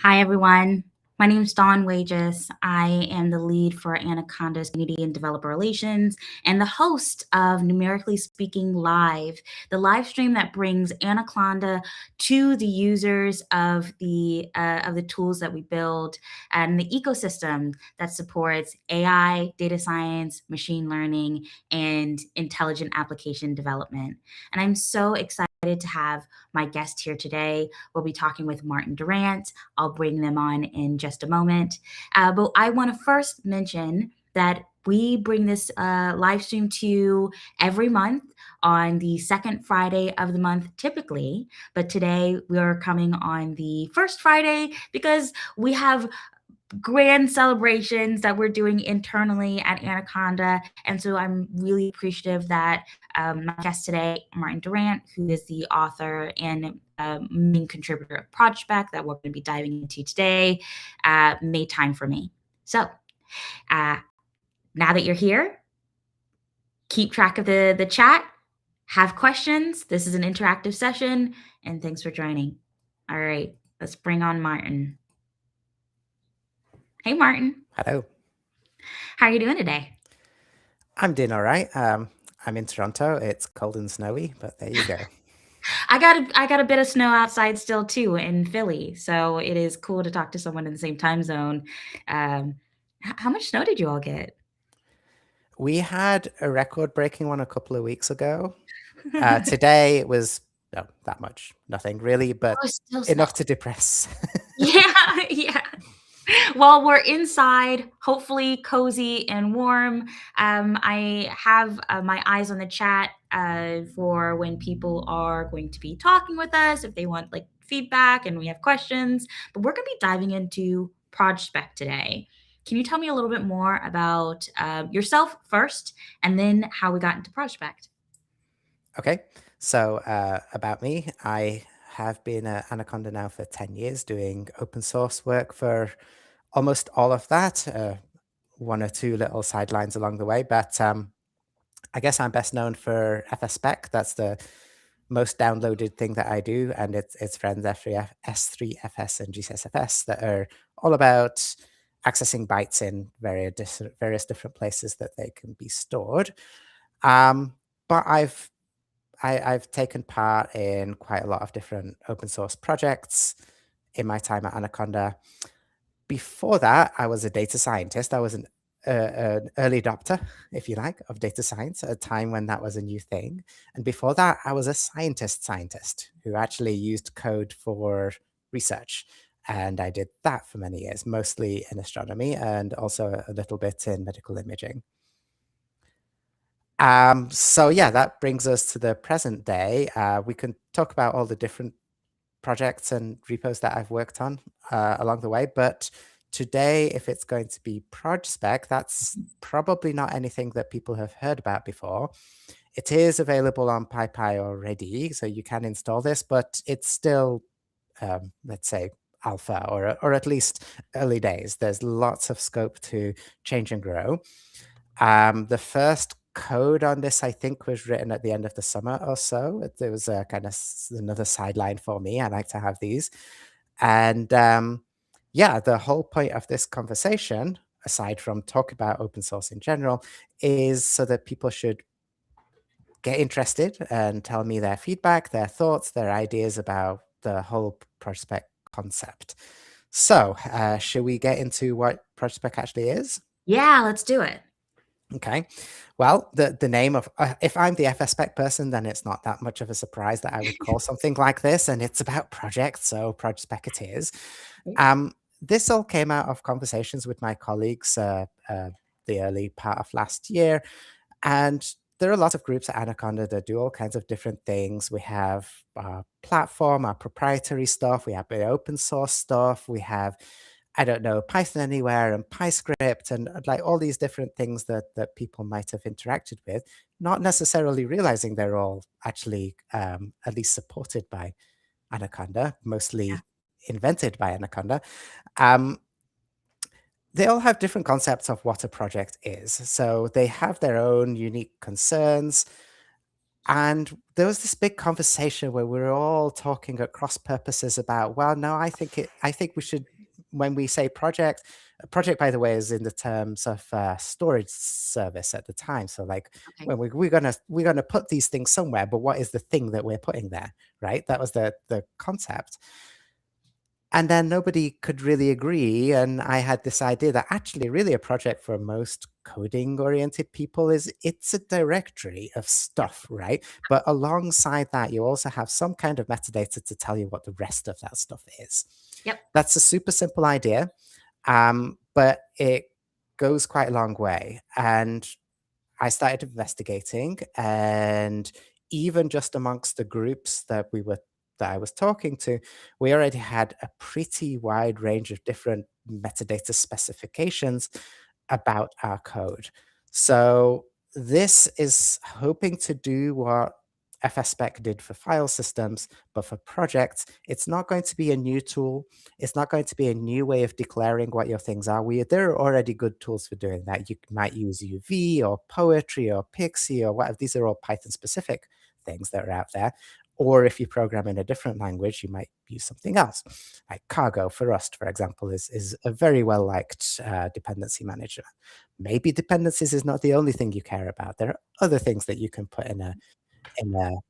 Hi, everyone. My name is Dawn Wages. I am the lead for Anaconda's Community and Developer Relations and the host of Numerically Speaking Live, the live stream that brings Anaconda to the users of the tools that we build and the ecosystem that supports AI, data science, machine learning, and intelligent application development. And I'm so excited to have my guest here today. We'll be talking with Martin Durant. I'll bring them on in just a moment. But I want to first mention that we bring this live stream to you every month on the second Friday of the month, typically. But today we're coming on the first Friday because we have grand celebrations that we're doing internally at Anaconda. And so I'm really appreciative that my guest today, Martin Durant, who is the author and main contributor of projspec that we're going to be diving into today, made time for me. So now that you're here, keep track of the chat, have questions. This is an interactive session, and thanks for joining. All right, let's bring on Martin. Hey, Martin. Hello. How are you doing today? I'm doing all right. I'm in Toronto. It's cold and snowy, but there you go. I got a bit of snow outside still too in Philly, so it is cool to talk to someone in the same time zone. How much snow did you all get? We had a record-breaking one a couple of weeks ago. Today it was not that much, nothing really, but Oh, still snow. enough to depress. Yeah, yeah. Well, we're inside, hopefully cozy and warm. I have my eyes on the chat for when people are going to be talking with us, if they want like feedback and we have questions. But we're going to be diving into projspec today. Can you tell me a little bit more about yourself first, and then how we got into projspec? Okay, so about me, I have been at Anaconda now for 10 years doing open source work for almost all of that, one or two little sidelines along the way, but I guess I'm best known for fsspec. That's the most downloaded thing that I do, and it's friends S3FS and GCSFS that are all about accessing bytes in various different places that they can be stored. But I've taken part in quite a lot of different open source projects in my time at Anaconda. Before that, I was a data scientist. I was an early adopter, if you like, of data science at a time when that was a new thing. And before that, I was a scientist who actually used code for research. And I did that for many years, mostly in astronomy and also a little bit in medical imaging. So yeah, that brings us to the present day. We can talk about all the different projects and repos that I've worked on along the way, but today, if it's going to be projspec, that's probably not anything that people have heard about before. It is available on PyPy already, so you can install this, but it's still, let's say, alpha or at least early days. There's lots of scope to change and grow. The first code on this, I think, was written at the end of the summer or so. It was a kind of another sideline for me. I like to have these. And yeah, the whole point of this conversation, aside from talk about open source in general, is so that people should get interested and tell me their feedback, their thoughts, their ideas about the whole projspec concept. So should we get into what projspec actually is? Yeah, let's do it. Okay, well, the name of, if I'm the fsspec person, then it's not that much of a surprise that I would call something like this, and it's about projects, so projspec it is. This all came out of conversations with my colleagues the early part of last year, and there are lots of groups at Anaconda that do all kinds of different things. We have our platform, our proprietary stuff, we have the open source stuff, we have, I don't know, Python Anywhere and PyScript and like all these different things that people might have interacted with, not necessarily realizing they're all actually at least supported by Anaconda, mostly invented by Anaconda. They all have different concepts of what a project is. So they have their own unique concerns. And there was this big conversation where we were all talking at cross purposes about, well, no, I think we should when we say project, a project, by the way, is in the terms of storage service at the time. So like Okay. when we're gonna put these things somewhere, but what is the thing that we're putting there, right? That was the concept. And then nobody could really agree, and I had this idea that actually really a project for most coding-oriented people is it's a directory of Yep. stuff, right? But alongside that, you also have some kind of metadata to tell you what the rest of that stuff is. Yep. That's a super simple idea, but it goes quite a long way. And I started investigating, and even just amongst the groups that I was talking to, we already had a pretty wide range of different metadata specifications about our code. So this is hoping to do what fsspec did for file systems, but for projects, it's not going to be a new tool. It's not going to be a new way of declaring what your things are. There are already good tools for doing that. You might use UV or Poetry or Pixi or whatever. These are all Python specific things that are out there. Or if you program in a different language, you might use something else. Like Cargo for Rust, for example, is a very well liked dependency manager. Maybe dependencies is not the only thing you care about. There are other things that you can put in a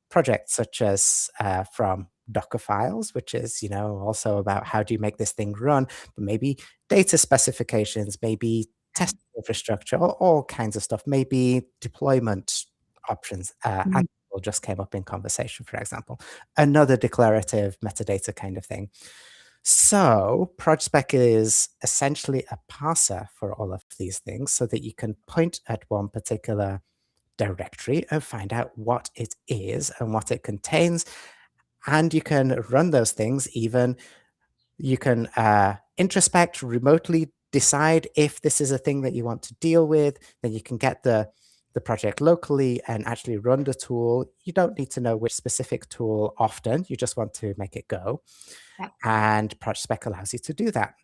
project, such as from Docker files, which is, also about how do you make this thing run, but maybe data specifications, maybe Okay. test infrastructure, all kinds of stuff, maybe deployment options. Mhm. Ansible just came up in conversation, for example, another declarative metadata kind of thing. So projspec is essentially a parser for all of these things so that you can point at one particular directory and find out what it is and what it contains. And you can run those things even. You can introspect, remotely decide if this is a thing that you want to deal with. Then you can get the project locally and actually run the tool. You don't need to know which specific tool often. You just want to make it go. Yep. And projspec allows you to do that.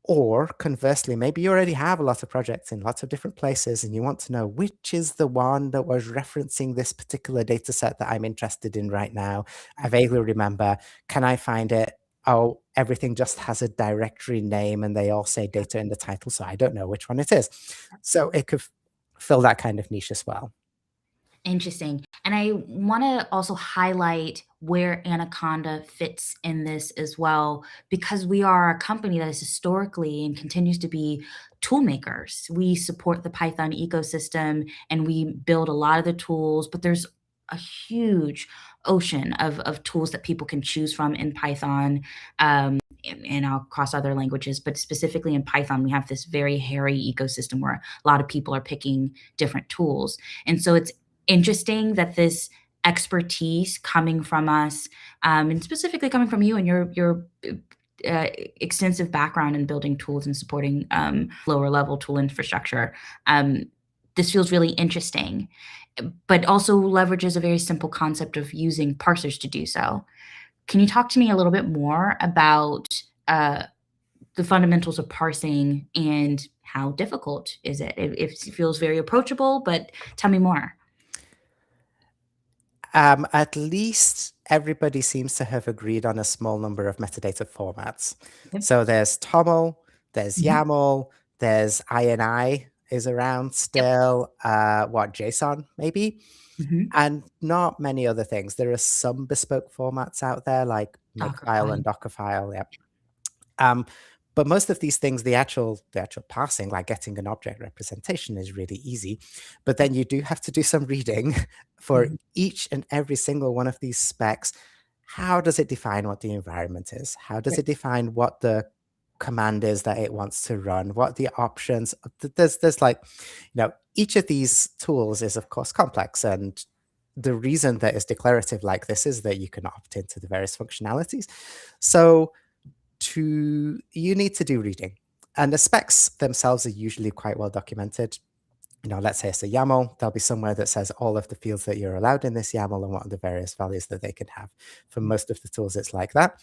Or conversely, maybe you already have a lot of projects in lots of different places and you want to know which is the one that was referencing this particular data set that I'm interested in right now. I Right. vaguely remember, can I find it? Oh, everything just has a directory name and they all say Yep. data in the title, so I don't know which one it is. Yep. So it could fill that kind of niche as well. Interesting. And I want to also highlight where Anaconda fits in this as well, because we are a company that is historically and continues to be tool makers. We support the Python ecosystem and we build a lot of the tools, but there's a huge ocean of tools that people can choose from in Python, and across other languages. But specifically in Python, we have this very hairy ecosystem where a lot of people are picking different tools. And so it's interesting that this expertise coming from us, and specifically coming from you and your extensive background in building tools and supporting lower level tool infrastructure. Um, this feels really interesting, but also leverages a very simple concept of using parsers to do so. Can you talk to me a little bit more about uh, the fundamentals of parsing and how difficult is it? It feels very approachable, but tell me more. At least everybody seems to have agreed on a small number of metadata formats. Okay. So there's TOML, there's Mhm. YAML, there's INI is around Yep. still, JSON maybe, Mhm. and not many other things. There are some bespoke formats out there like Makefile Dockerfile. and Dockerfile. Yep. Um, but most of these things, the actual parsing, like getting an object representation, is really easy. But then you do have to do some reading for Mhm. each and every single one of these specs. How does it define what the environment is? How does Right. it define what the command is that it wants to run? What the options? There's like, each of these tools is of course complex, and the reason that it's declarative like this is that you can opt into the various functionalities. So you need to do reading. And the specs themselves are usually quite well documented. Let's say it's a YAML, there'll be somewhere that says all of the fields that you're allowed in this YAML and what are the various values that they can have. For most of the tools, it's like that,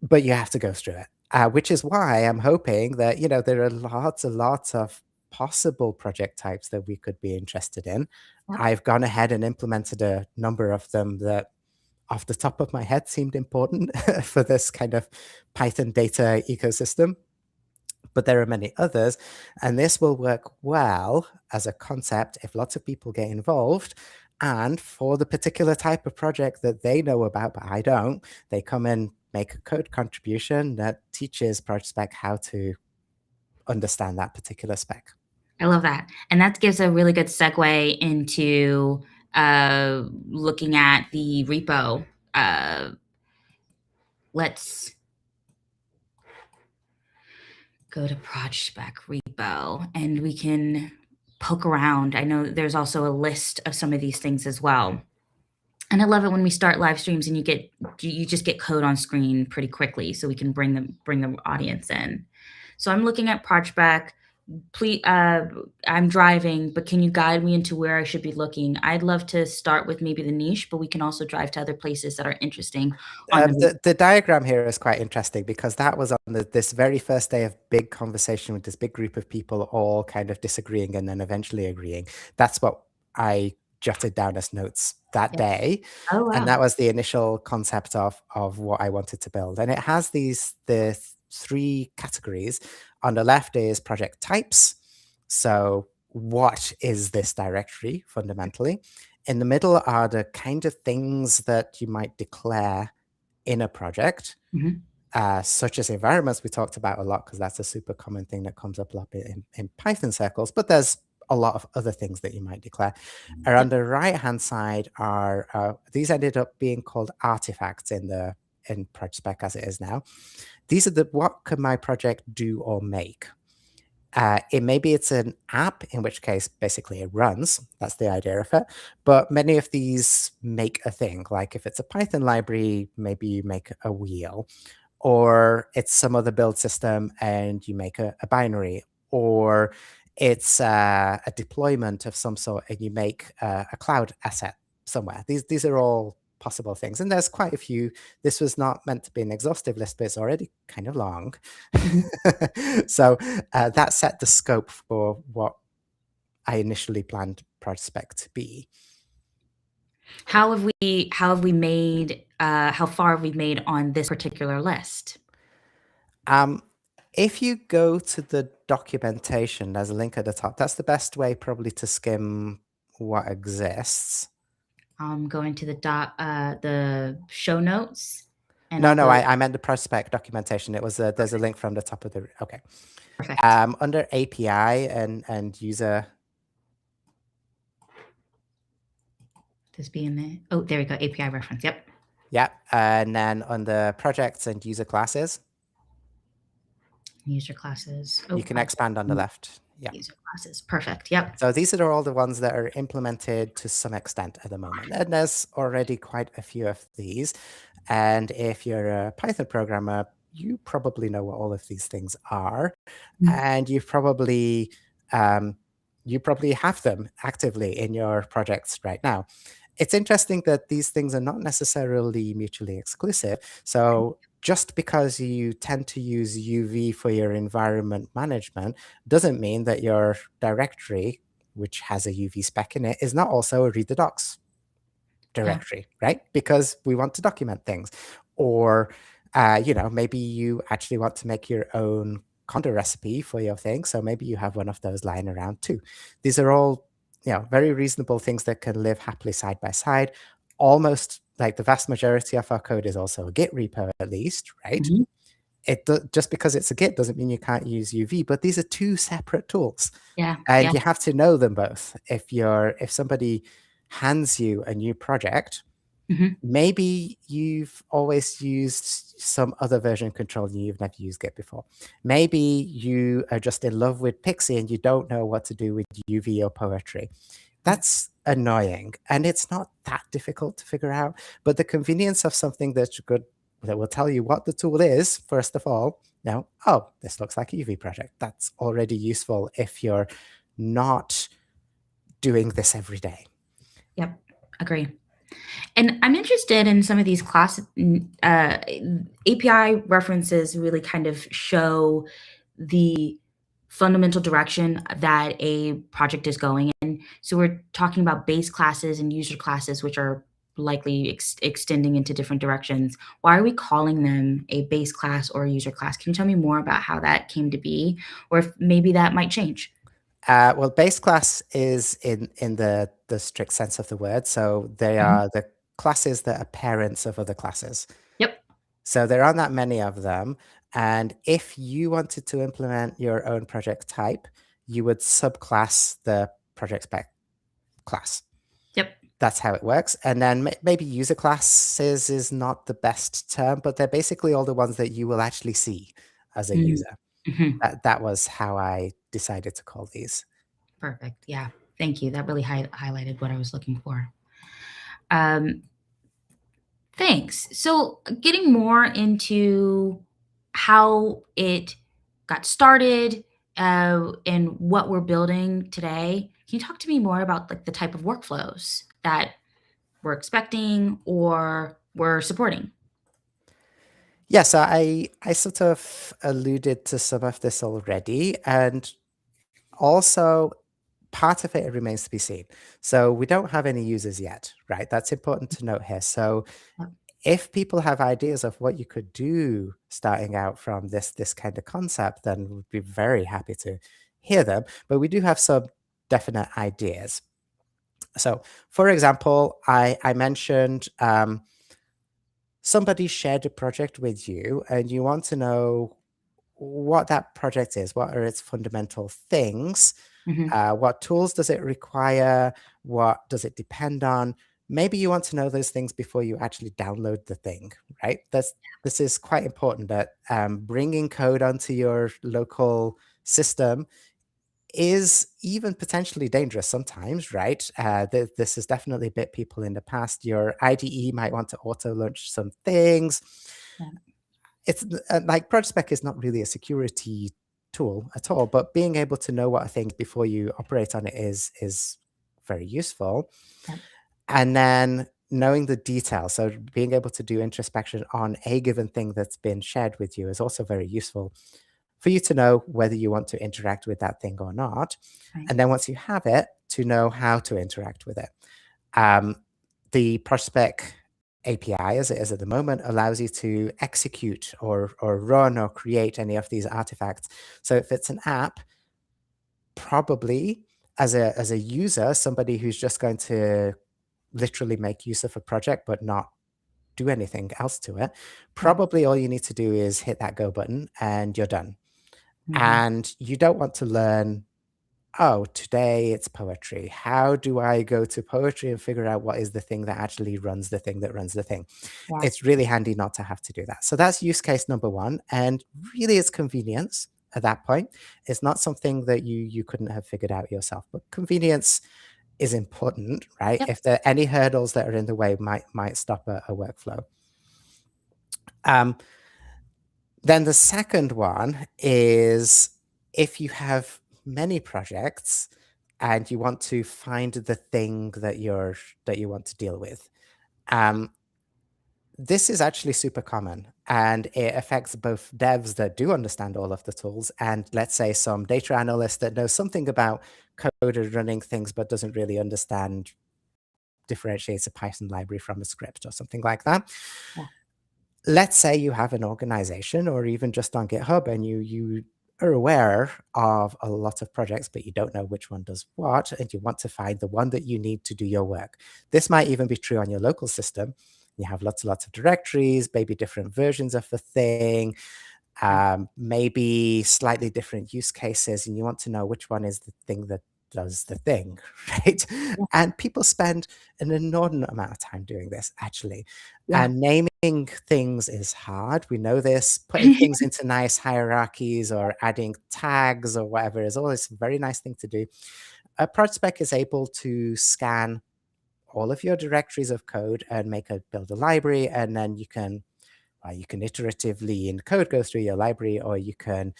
but you have to go through it, which is why I'm hoping that, there are lots and lots of possible project types that we could be interested in. Yep. I've gone ahead and implemented a number of them that off the top of my head seemed important for this kind of Python data ecosystem. But there are many others, and this will work well as a concept if lots of people get involved. And for the particular type of project that they know about, but I don't, they come and make a code contribution that teaches projspec how to understand that particular spec. I love that. And that gives a really good segue into looking at the repo. Let's go to projspec repo and we can poke around. I know there's also a list of some of these things as well. And I love it when we start live streams and you just get code on screen pretty quickly so we can bring the audience in. So I'm looking at projspec. Please, I'm driving, but can you guide me into where I should be looking? I'd love to start with maybe the niche, but we can also drive to other places that are interesting on The diagram here is quite interesting because that was on this very first day of big conversation with this big group of people all kind of disagreeing and then eventually agreeing. That's what I jotted down as notes that day. Oh, wow. And that was the initial concept of what I wanted to build. And it has the three categories. On the left is project types. So what is this directory fundamentally? In the middle are the kind of things that you might declare in a project, such as environments we talked about a lot, because that's a super common thing that comes up a lot in Python circles, but there's a lot of other things that you might declare. On the right-hand side are, these ended up being called artifacts in projspec as it is now. These are what can my project do or make? Maybe it's an app, in which case basically it runs. That's the idea of it. But many of these make a thing. Like if it's a Python library, maybe you make a wheel, or it's some other build system and you make a binary, or it's a deployment of some sort and you make a cloud asset somewhere. These are all possible things, and there's quite a few. This was not meant to be an exhaustive list, but it's already kind of long. So that set the scope for what I initially planned projspec to be. How far have we made on this particular list? If you go to the documentation, there's a link at the top. That's the best way probably to skim what exists. Going to the show notes. And no, I meant the projspec documentation. It was there's a link from the top of the. Okay. Perfect. Under API and user. This be in there. Oh, there we go. API reference. Yep. Yeah, and then under projects and user classes. User classes. You can expand on the left. Yeah. User classes. Perfect. Yep. So these are all the ones that are implemented to some extent at the moment. And there's already quite a few of these. And if you're a Python programmer, you probably know what all of these things are. And you probably have them actively in your projects right now. It's interesting that these things are not necessarily mutually exclusive. So just because you tend to use UV for your environment management doesn't mean that your directory, which has a UV spec in it, is not also a read the docs directory, right? Because we want to document things. Or, maybe you actually want to make your own conda recipe for your thing. So maybe you have one of those lying around too. These are all, very reasonable things that can live happily side by side. Almost like the vast majority of our code is also a Git repo, at least, right? Just because it's a Git doesn't mean you can't use UV, but these are two separate tools. Yeah. And you have to know them both. If somebody hands you a new project, maybe you've always used some other version control and you've never used Git before. Maybe you are just in love with Pixi and you don't know what to do with UV or poetry. That's annoying, and it's not that difficult to figure out. But the convenience of something that will tell you what the tool is, first of all, oh, this looks like a UV project. That's already useful if you're not doing this every day. Yep, agree. And I'm interested in some of these API references really kind of show the fundamental direction that a project is going in. So we're talking about base classes and user classes, which are likely extending into different directions, why are we calling them a base class or a user class? Can you tell me more about how that came to be, or if maybe that might change? Well, base class is in the strict sense of the word. So they Mhm. are the classes that are parents of other classes. Yep. So there aren't that many of them. And if you wanted to implement your own project type, you would subclass the project spec class. Yep. That's how it works. And then maybe user classes is not the best term, but they're basically all the ones that you will actually see as a Mm. user. Mhm. That was how I decided to call these. Perfect. Yeah. Thank you. That really highlighted what I was looking for. Um, Thanks. So, getting more into how it got started, and what we're building today, can you talk to me more about like the type of workflows that we're expecting or we're supporting? Yeah, so I sort of alluded to some of this already, and also part of it remains to be seen. So we don't have any users yet, right? That's important to note here. So Yep. if people have ideas of what you could do starting out from this kind of concept, then we'd be very happy to hear them. But we do have some definite ideas. So, for example, I mentioned somebody shared a project with you, and you want to know what that project is. What are its fundamental things? Mhm. What tools does it require? What does it depend on? Maybe you want to know those things before you actually download the thing, right? This is quite important that bringing code onto your local system is even potentially dangerous sometimes, right? This has definitely bit people in the past. Your IDE might want to auto launch some things. Yeah. It's like projspec is not really a security tool at all, but being able to know what a thing before you operate on it is very useful. Yep. And then knowing the details, so being able to do introspection on a given thing that's been shared with you is also very useful for you to know whether you want to interact with that thing or not. Right. And then once you have it, to know how to interact with it. Um, the prospec API, as it is at the moment, allows you to execute or run or create any of these artifacts. So if it's an app, probably as a user, somebody who's just going to literally make use of a project but not do anything else to it, Yep. probably all you need to do is hit that go button and you're done. Mhm. And you don't want to learn, oh, today it's poetry. How do I go to poetry and figure out what is the thing that actually runs the thing that runs the thing? Yeah. It's really handy not to have to do that. So that's use case number one. And really it's convenience at that point. It's not something that you couldn't have figured out yourself, but convenience is important, right? Yep. If there are any hurdles that are in the way might stop a workflow. Um, then the second one is if you have many projects and you want to find the thing that you want to deal with. Um, this is actually super common and it affects both devs that do understand all of the tools and let's say some data analyst that knows something about code and running things but doesn't really understand differentiates a Python library from a script or something like that. Yeah. Let's say you have an organization or even just on GitHub and you are aware of a lot of projects, but you don't know which one does what, and you want to find the one that you need to do your work. This might even be true on your local system. You have lots of directories, maybe different versions of the thing, Yeah. maybe slightly different use cases, and you want to know which one is the thing that does the thing, right? Yeah. And people spend an inordinate amount of time doing this, actually. Yeah. And naming things is hard. We know this. Putting things into nice hierarchies or adding tags or whatever is always a very nice thing to do. A projspec is able to scan all of your directories of code and build a library, and then you can iteratively in code go through your library, or you can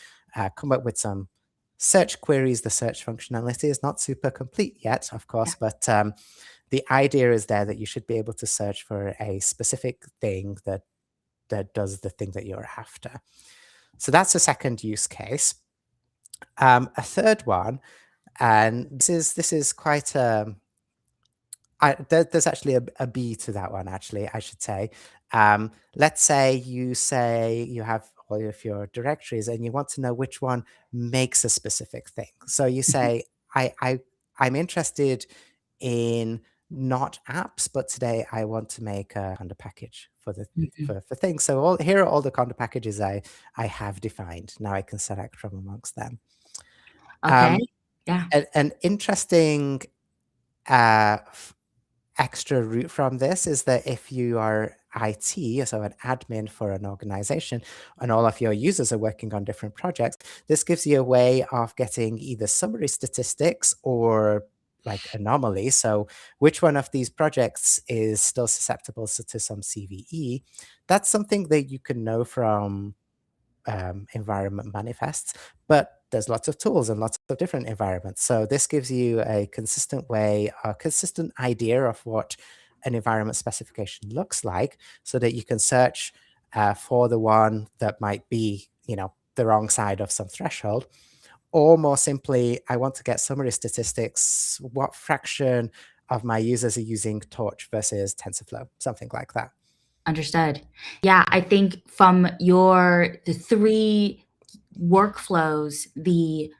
come up with some search queries. The search functionality is not super complete yet, of Yeah. course, but the idea is there that you should be able to search for a specific thing that does the thing that you're after. So that's a second use case. A third one, and this is quite There's actually a B to that one, actually, I should say. Let's say you have all of your directories and you want to know which one makes a specific thing. So you Mhm, say, I'm interested in not apps, but today I want to make a Conda package for the mhm. for things. So here are all the Conda packages I have defined. Now I can select from amongst them. Okay. Um, Yeah. an interesting uh, extra route from this is that if you are IT, so an admin for an organization, and all of your users are working on different projects, this gives you a way of getting either summary statistics or like anomalies. So, which one of these projects is still susceptible to some CVE? That's something that you can know from environment manifests, but there's lots of tools and lots of different environments. So this gives you a consistent way, a consistent idea of what an environment specification looks like, so that you can search for the one that might be, the wrong side of some threshold. Or more simply, I want to get summary statistics. What fraction of my users are using Torch versus TensorFlow? Something like that. Understood. Yeah, I think from the 3 workflows, the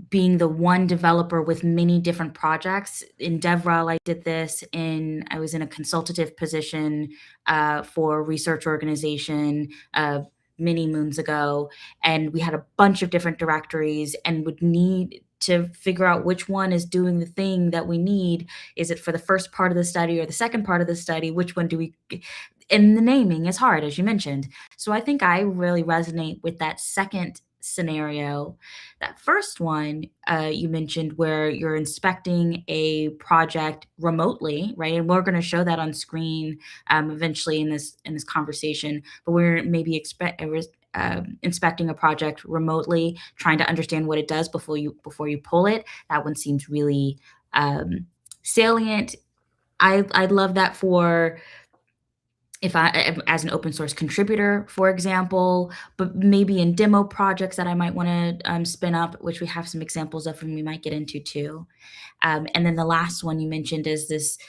being the one developer with many different projects. In DevRel, I did this I was in a consultative position for a research organization many moons ago, and we had a bunch of different directories and would need to figure out which one is doing the thing that we need. Is it for the first part of the study or the second part of the study? Which one do we? And the naming is hard, as you mentioned. So I think I really resonate with that second scenario. That first one you mentioned, where you're inspecting a project remotely, right? And we're going to show that on screen eventually in this conversation. But we're maybe inspecting a project remotely, trying to understand what it does before you pull it. That one seems really salient. I'd love that for if I as an open source contributor, for example, but maybe in demo projects that I might want to spin up, which we have some examples of and we might get into too. And then the last one you mentioned is this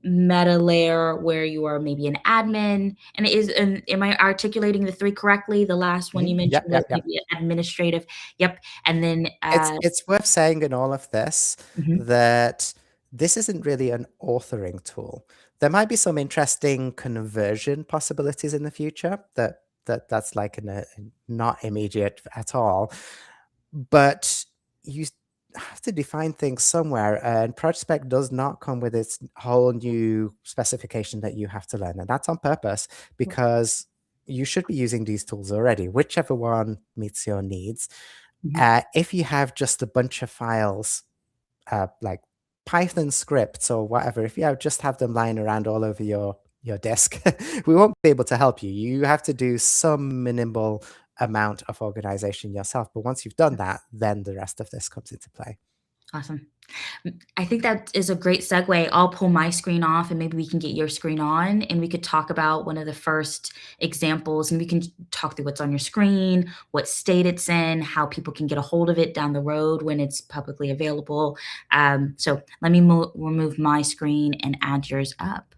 meta layer where you are maybe an admin. And am I articulating the 3 correctly? The last one you Yep, mentioned was yep, yep. maybe administrative. Yep. And then It's worth saying in all of this mhm, that this isn't really an authoring tool. There might be some interesting conversion possibilities in the future that's like not immediate at all, but you have to define things somewhere, and projspec does not come with its whole new specification that you have to learn, and that's on purpose because you should be using these tools already, whichever one meets your needs. mhm. If you have just a bunch of files, like Python scripts or whatever, if you just have them lying around all over your desk, we won't be able to help you. You have to do some minimal amount of organization yourself. But once you've done that, then the rest of this comes into play. Awesome. I think that is a great segue. I'll pull my screen off and maybe we can get your screen on and we could talk about one of the first examples and we can talk through what's on your screen, what state it's in, how people can get a hold of it down the road when it's publicly available. So let me remove my screen and add yours up.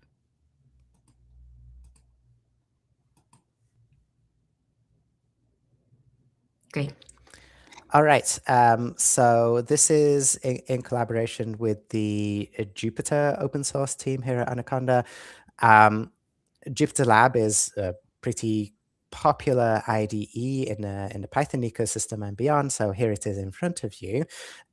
Great. All right. So this is in collaboration with the Jupyter open source team here at Anaconda. Um, Jupyter Lab is a pretty popular IDE in the Python ecosystem and beyond. So here it is in front of you.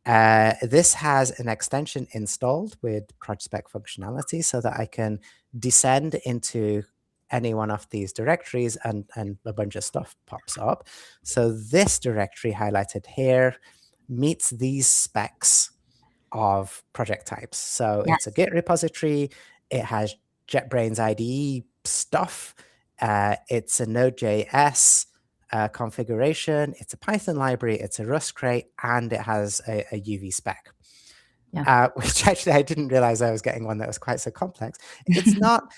This has an extension installed with projspec functionality so that I can descend into any one of these directories and a bunch of stuff pops up. So this directory highlighted here meets these specs of project types. So it's a Yes. Git repository. It has JetBrains IDE stuff. It's a Node.js configuration. It's a Python library. It's a Rust crate, and it has a UV spec. Yeah. Which actually I didn't realize I was getting one that was quite so complex. It's not.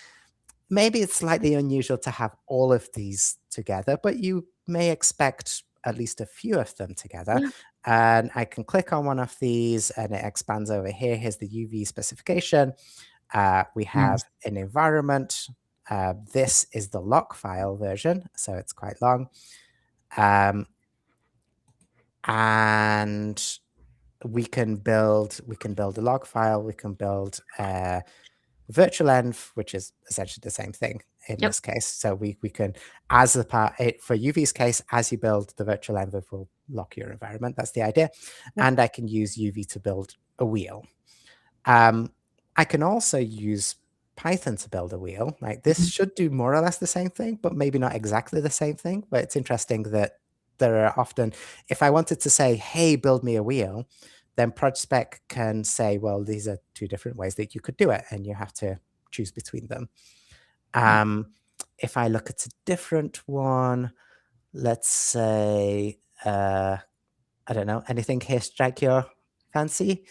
Maybe it's slightly unusual to have all of these together, but you may expect at least a few of them together. Yeah. And I can click on one of these and it expands over here. Here's the UV specification. We Nice. have an environment. This is the lock file version, so it's quite long. And we can build a log file. We can build a virtual env, which is essentially the same thing in Yep. this case. So we can, as the part for UV's case, as you build the virtual env, it will lock your environment. That's the idea. Yep. And I can use UV to build a wheel. I can also use Python to build a wheel. Like this Mhm. should do more or less the same thing, but maybe not exactly the same thing. But it's interesting that there are often, if I wanted to say, hey, build me a wheel, then projspec can say, well, these are two different ways that you could do it, and you have to choose between them. Right. If I look at a different one, let's say, I don't know, anything here strike your fancy?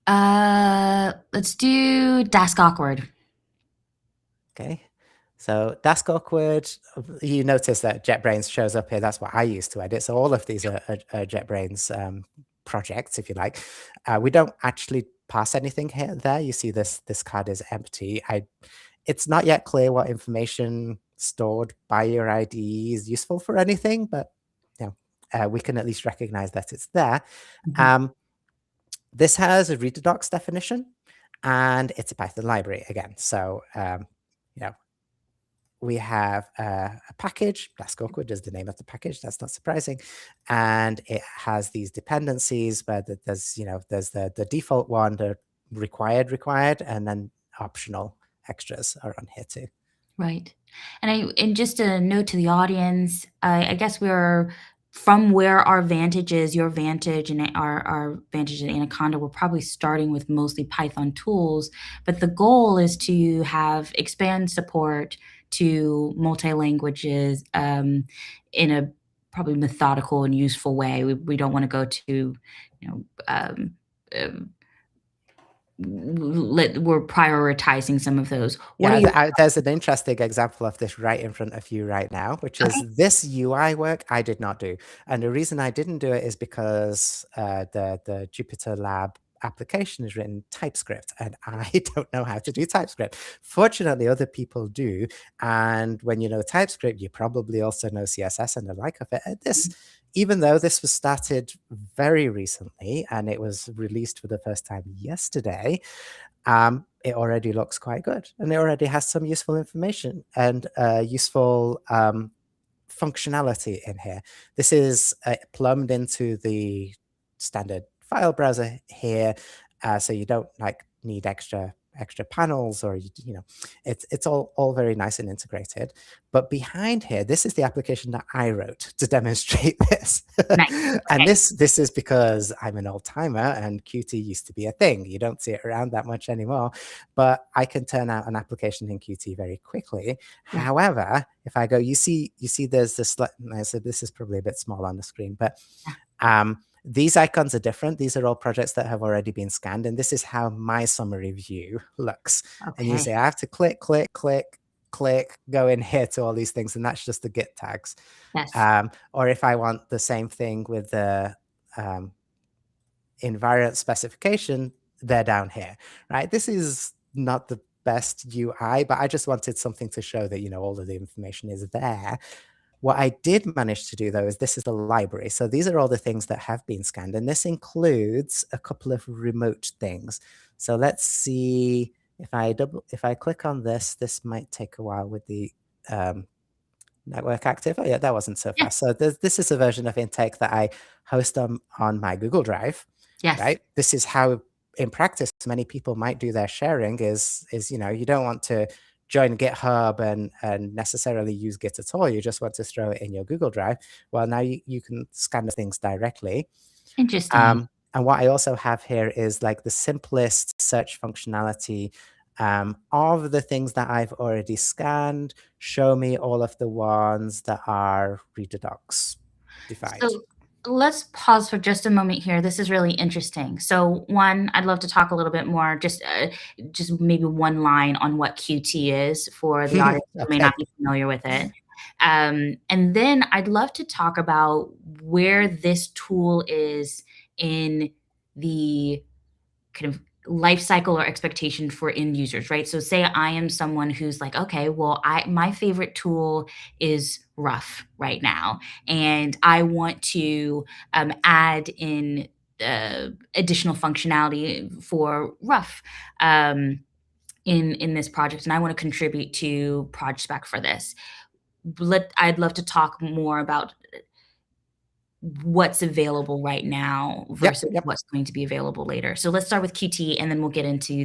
Let's do Dask Awkward. Okay. So Dask Awkward, you notice that JetBrains shows up here. That's what I used to edit. So all of these are JetBrains projects, if you like. We don't actually pass anything here there. You see this card is empty. It's not yet clear what information stored by your IDE is useful for anything, but we can at least recognize that it's there. Mhm. This has a reader docs definition, and it's a Python library again. So we have a package. Dask Awkward is the name of the package. That's not surprising. And it has these dependencies where there's the default one, the required, and then optional extras are on here too. Right. And just a note to the audience, I guess we're from where our vantage is, your vantage and our vantage at Anaconda, we're probably starting with mostly Python tools, but the goal is to have expand support to multi-languages, in a probably methodical and useful way. We don't wanna go to, you know, um we're prioritizing some of those. What are Yeah, your there's an interesting example of this right in front of you right now, which okay, is this UI work I did not do. And the reason I didn't do it is because the Jupyter Lab application is written TypeScript, and I don't know how to do TypeScript. Fortunately, other people do. And when you know TypeScript, you probably also know CSS and the like of it. And this, even though this was started very recently and it was released for the first time yesterday, it already looks quite good, and it already has some useful information and useful functionality in here. This is plumbed into the standard file browser here, so you don't need extra panels, or it's all very nice and integrated. But behind here, this is the application that I wrote to demonstrate this. nice, And okay. this is because I'm an old timer and Qt used to be a thing. You don't see it around that much anymore, but I can turn out an application in Qt very quickly. Yeah. However, if I go, you see there's this, I said this is probably a bit small on the screen, but these icons are different. These are all projects that have already been scanned, and this is how my summary view looks. And you Okay. say, I have to click, go in here to all these things, and that's just the Git tags. Yes. Or if I want the same thing with the invariant specification, they're down here, right? This is not the best UI, but I just wanted something to show that, all of the information is there. What I did manage to do, though, is this is the library. So these are all the things that have been scanned, and this includes a couple of remote things. So let's see if I click on this. This might take a while with the network active. Oh yeah, that wasn't so Yeah. fast. So this is a version of intake that I host on my Google Drive, Yes. right? This is how, in practice, many people might do their sharing. Is you don't want to join GitHub and necessarily use Git at all. You just want to throw it in your Google Drive. Well, now you can scan the things directly. Interesting. And what I also have here is like the simplest search functionality of the things that I've already scanned. Show me all of the ones that are reader docs defined. So let's pause for just a moment here. This is really interesting. So one, I'd love to talk a little bit more, just maybe one line on what Qt is for the audience who may not Okay. be familiar with it. And then I'd love to talk about where this tool is in the kind of life cycle or expectation for end users, right? So say I am someone who's like, okay, well, my favorite tool is Rough right now, and I want to add in additional functionality for Rough in this project, and I want to contribute to projspec for this. I'd love to talk more about what's available right now Yep, versus yep. what's going to be available later. So let's start with QT, and then we'll get into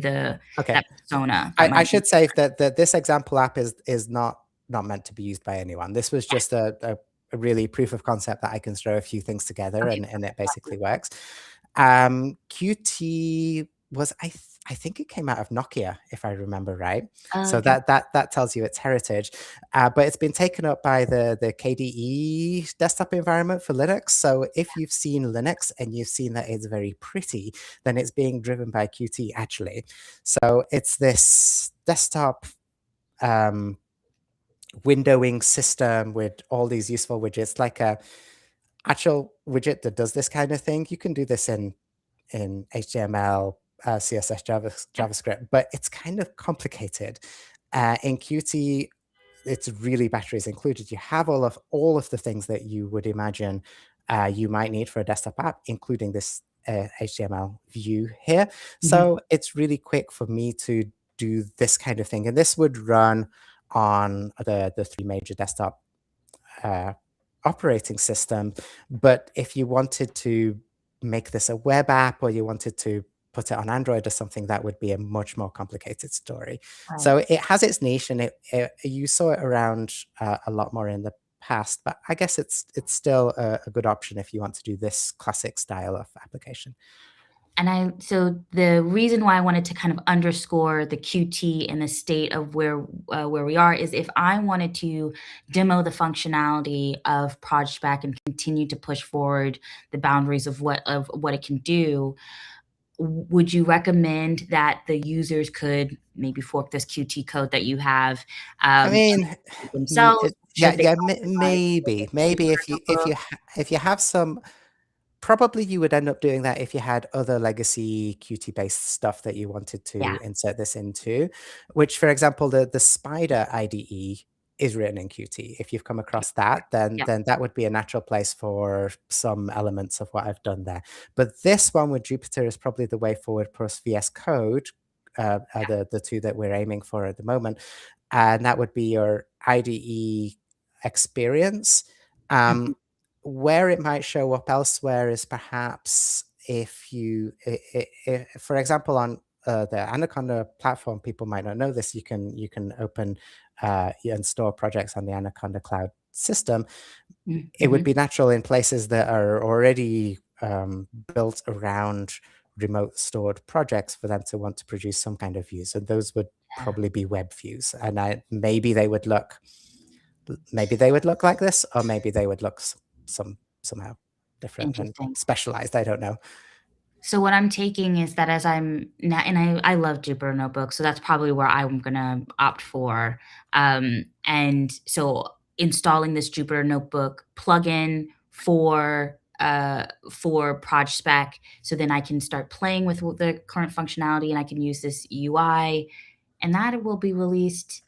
Okay. that persona that I might be. should say that this example app is not meant to be used by anyone. This was just a really proof of concept that I can throw a few things together Okay, and it perfect. basically works. Qt was I think it came out of Nokia, if I remember right. So Okay. that tells you its heritage. But it's been taken up by the KDE desktop environment for Linux. So if you've seen Linux and you've seen that it's very pretty, then it's being driven by Qt actually. So it's this desktop windowing system with all these useful widgets, like a actual widget that does this kind of thing. You can do this in HTML, CSS, Yeah. JavaScript, but it's kind of complicated. In Qt, it's really batteries included. You have all of the things that you would imagine you might need for a desktop app, including this HTML view here. Mhm. So it's really quick for me to do this kind of thing, and this would run on the three major desktop uh, operating system. But if you wanted to make this a web app or you wanted to put it on Android or something, that would be a much more complicated story. Right. So it has its niche, and you saw it around a lot more in the past. But I guess it's still a good option if you want to do this classic style of application. So the reason why I wanted to kind of underscore the QT and the state of where we are is if I wanted to demo the functionality of projspec and continue to push forward the boundaries of what it can do, would you recommend that the users could maybe fork this QT code that you have, I and mean, themselves? yeah, Should they yeah, optimize with maybe, a maybe Jupyter notebook? if you have some. Probably you would end up doing that if you had other legacy Qt-based stuff that you wanted Yeah. to insert this into, which, for example, the Spider IDE is written in Qt. If you've come Okay. across that, then Yep. that would be a natural place for some elements of what I've done there. But this one with Jupyter is probably the way forward, plus VS Code are the two that we're aiming for at the moment. And that would be your IDE experience. Mhm. Um, where it might show up elsewhere is perhaps if you, for example, on the Anaconda platform, people might not know this. You can open and store projects on the Anaconda cloud system. It would Mhm. be natural in places that are already built around remote stored projects for them to want to produce some kind of views. And those would Yeah. probably be web views. And maybe they would look like this, or maybe they would look somehow different and Interesting. specialized. I don't know. So what I'm taking is that as I'm now, and I love Jupyter Notebook, so that's probably where I'm gonna opt for. And so installing this Jupyter Notebook plugin for projspec, so then I can start playing with the current functionality, and I can use this UI, and that will be released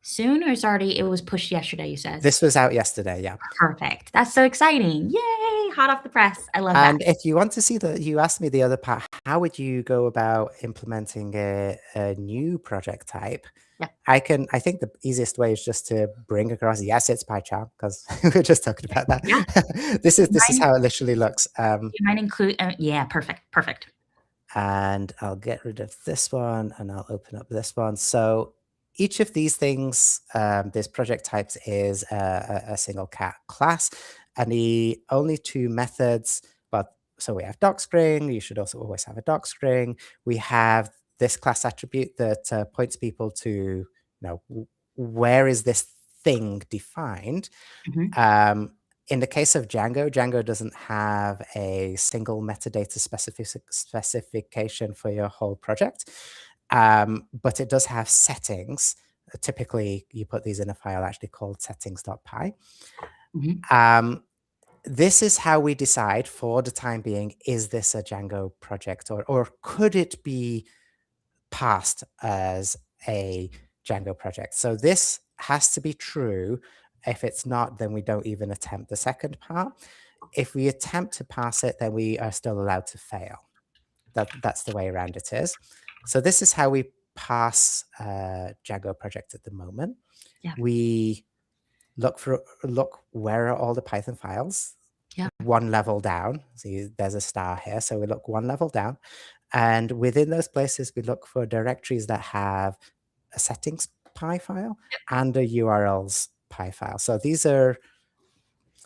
soon, or it was pushed yesterday, you said? This was out yesterday, yeah. Perfect. That's so exciting. Yay! Hot off the press. I love that. And if you want to see you asked me the other part, how would you go about implementing a new project type? Yeah. I think the easiest way is just to bring across, yes, it's PyCharm, because we were just talking about Yeah. that. This is Mine how it literally looks. You might include yeah, perfect, perfect. And I'll get rid of this one and I'll open up this one. So each of these things, this project types is a single cat class, and the only two methods, but so we have docstring, you should also always have a docstring. We have this class attribute that points people to, where is this thing defined? Mhm, Um, in the case of Django, Django doesn't have a single metadata specification for your whole project, but it does have settings. Typically, you put these in a file actually called settings.py. mhm, Um, this is how we decide for the time being, is this a Django project or could it be passed as a Django project. So this has to be true. If it's not, then we don't even attempt the second part. If we attempt to pass it, then we are still allowed to fail. That's the way around it is. So this is how we pass Django project at the moment. Yeah. We look where are all the Python files, Yeah. one level down. See, there's a star here. So we look one level down. And within those places, we look for directories that have a settings py file and a URLs py file. So these are,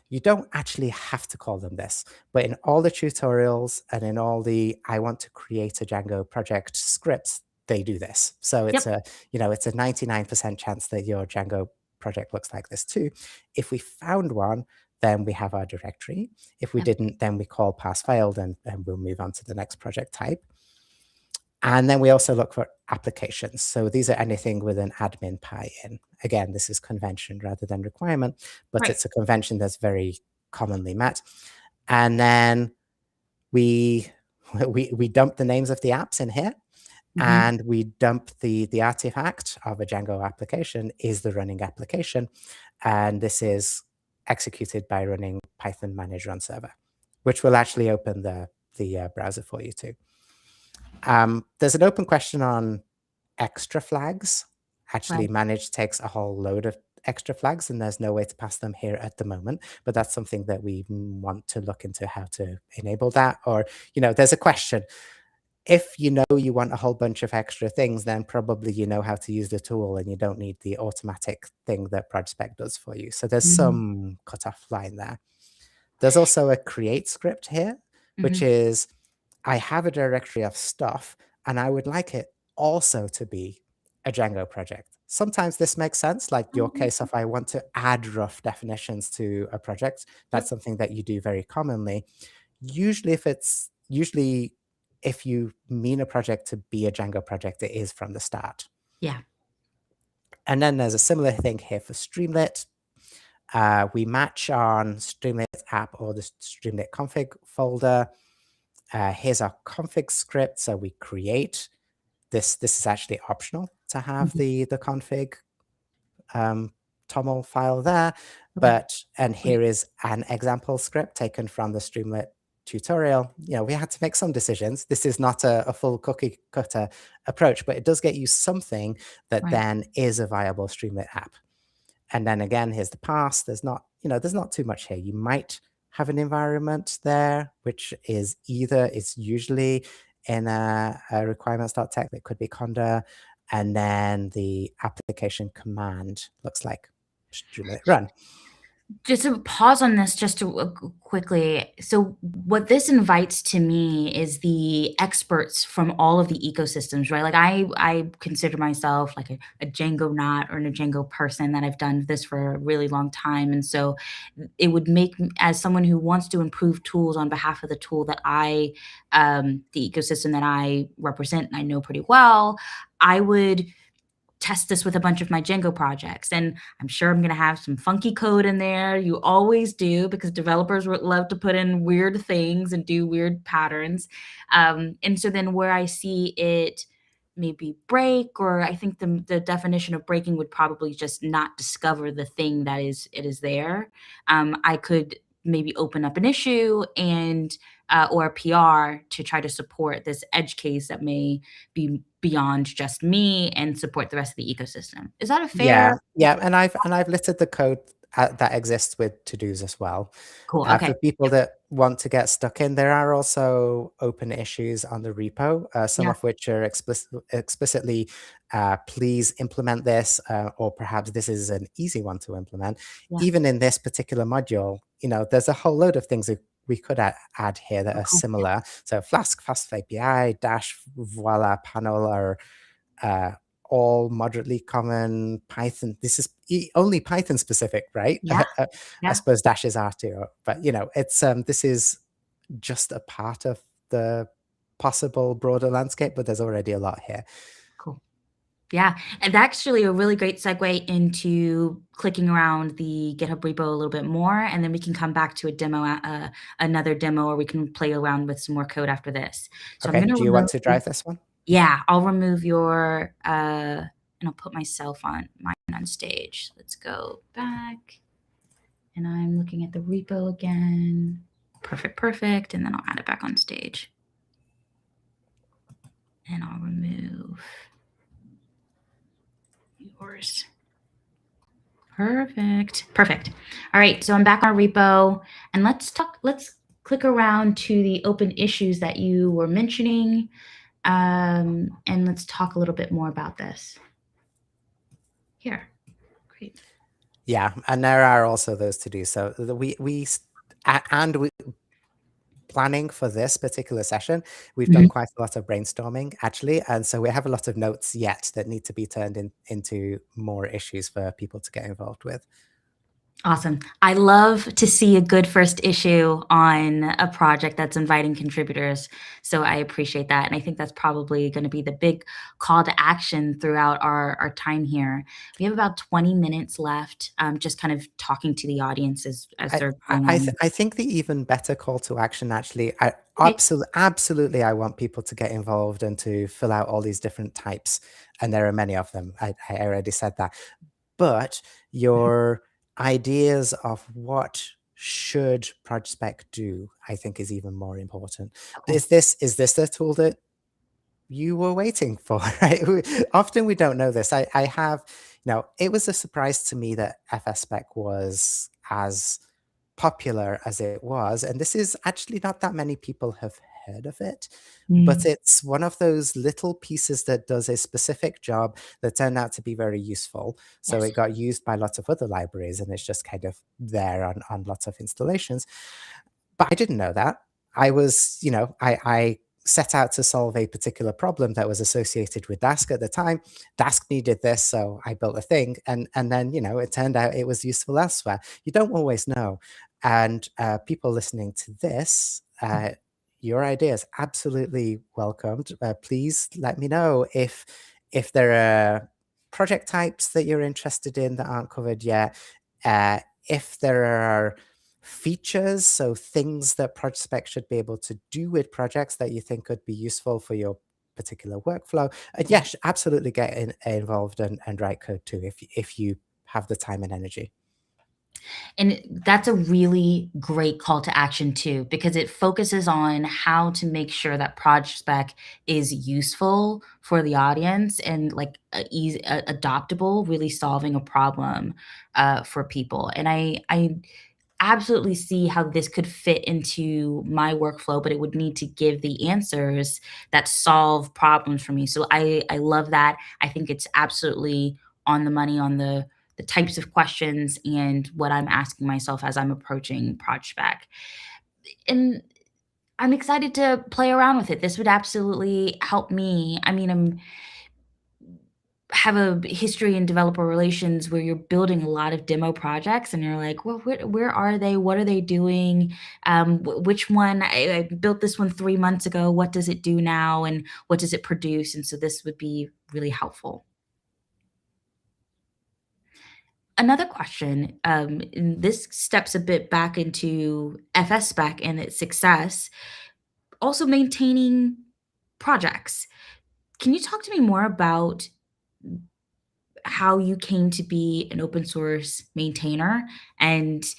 you don't actually have to call them this, but in all the tutorials and in all the I want to create a Django project scripts, they do this. So it's Yep. it's a 99% chance that your Django project looks like this too. If we found one, then we have our directory. If we Yep. didn't, then we call pass failed and we'll move on to the next project type. And then we also look for applications. So these are anything with an admin py in. Again, this is convention rather than requirement, but Right. it's a convention that's very commonly met. And then we dump the names of the apps in here, and we dump the artifact of a Django application is the running application. And this is executed by running Python manage run server, which will actually open the browser for you too. There's an open question on extra flags. Actually, Right. manage takes a whole load of extra flags, and there's no way to pass them here at the moment. But that's something that we want to look into how to enable that. Or, there's a question. If you know you want a whole bunch of extra things, then probably you know how to use the tool and you don't need the automatic thing that projspec does for you. So there's some cutoff line there. There's also a create script here, which is I have a directory of stuff and I would like it also to be a Django project. Sometimes this makes sense, like your case of I want to add rough definitions to a project. That's Yep. something that you do very commonly. Usually if you mean a project to be a Django project, it is from the start. Yeah. And then there's a similar thing here for Streamlit. We match on Streamlit app or the Streamlit config folder. Here's our config script. So we create this. This is actually optional to have the config toml file there. Okay. And here is an example script taken from the Streamlit tutorial. We had to make some decisions. This is not a full cookie cutter approach, but it does get you something that Right. then is a viable Streamlit app. And then again, here's the pass. There's not too much here. You might have an environment there, which is it's usually in a requirements.txt. It could be conda. And then the application command looks like Streamlit run. Just to pause on this just to quickly. So what this invites to me is the experts from all of the ecosystems, right? Like I consider myself like a Django nut or a Django person, that I've done this for a really long time. And so it would make, as someone who wants to improve tools on behalf of the tool that the ecosystem that I represent and I know pretty well, I would test this with a bunch of my Django projects. And I'm sure I'm going to have some funky code in there. You always do, because developers would love to put in weird things and do weird patterns. And so then where I see it maybe break, or I think the definition of breaking would probably just not discover the thing that is there. I could maybe open up an issue and or a PR to try to support this edge case that may be beyond just me and support the rest of the ecosystem. Is that a fair? Yeah, and I've listed the code that exists with to-dos as well. Cool. For Okay. people that want to get stuck in, there are also open issues on the repo, some Yeah. of which are explicitly, please implement this, or perhaps this is an easy one to implement. Yeah. Even in this particular module, there's a whole load of things that we could add here that are Cool. similar. So Flask, Fast API, Dash, Voila, Panel are all moderately common Python. This is only Python specific, right? Yeah. I Yeah. suppose dashes are too, but it's this is just a part of the possible broader landscape, but there's already a lot here. Cool. Yeah. And that's actually a really great segue into clicking around the GitHub repo a little bit more. And then we can come back to a demo, another demo, or we can play around with some more code after this. So I'm Okay, going to do you want remote. to drive this one? Yeah, I'll remove your, and I'll put myself on mine on stage. Let's go back. And I'm looking at the repo again. Perfect, perfect. And then I'll add it back on stage. And I'll remove yours. Perfect. Perfect. All right, so I'm back on our repo, and let's click around to the open issues that you were mentioning, and let's talk a little bit more about this. Here. Great. Yeah, and there are also those to do. So we planning for this particular session, we've done Mhm. quite a lot of brainstorming actually, and so we have a lot of notes yet that need to be turned into more issues for people to get involved with. Awesome. I love to see a good first issue on a project that's inviting contributors. So I appreciate that. And I think that's probably going to be the big call to action throughout our time here. We have about 20 minutes left, just kind of talking to the audience as I they're going on. I think the even better call to action actually, I Okay. absolutely I want people to get involved and to fill out all these different types, and there are many of them. I already said that. But Mhm. your ideas of what should projspec do, I think is even more important. Okay. Is this the tool that you were waiting for, right? Often we don't know this. I have, it was a surprise to me that fsspec was as popular as it was, and this is actually not that many people have heard of it, but Mm, it's one of those little pieces that does a specific job that turned out to be very useful. So yes. it got used by lots of other libraries, and it's just kind of there on lots of installations. But I didn't know that. I was, I set out to solve a particular problem that was associated with Dask at the time. Dask needed this, so I built a thing, and then it turned out it was useful elsewhere. You don't always know, and people listening to this. Your ideas absolutely welcomed. Please let me know if there are project types that you're interested in that aren't covered yet. If there are features, so things that projspec should be able to do with projects that you think could be useful for your particular workflow. And yes, absolutely get involved and write code too if you have the time and energy. And that's a really great call to action too, because it focuses on how to make sure that Proj Spec is useful for the audience and like easy, adoptable, really solving a problem for people. And I absolutely see how this could fit into my workflow, but it would need to give the answers that solve problems for me. So I love that. I think it's absolutely on the money on the types of questions and what I'm asking myself as I'm approaching ProjSpec. And I'm excited to play around with it. This would absolutely help me. I mean, I'm have a history in developer relations where you're building a lot of demo projects and you're like, well, where are they? What are they doing? Which one? I built this one 3 months ago. What does it do now? And what does it produce? And so this would be really helpful. Another question, and this steps a bit back into FS spec and its success, also maintaining projects. Can you talk to me more about how you came to be an open source maintainer and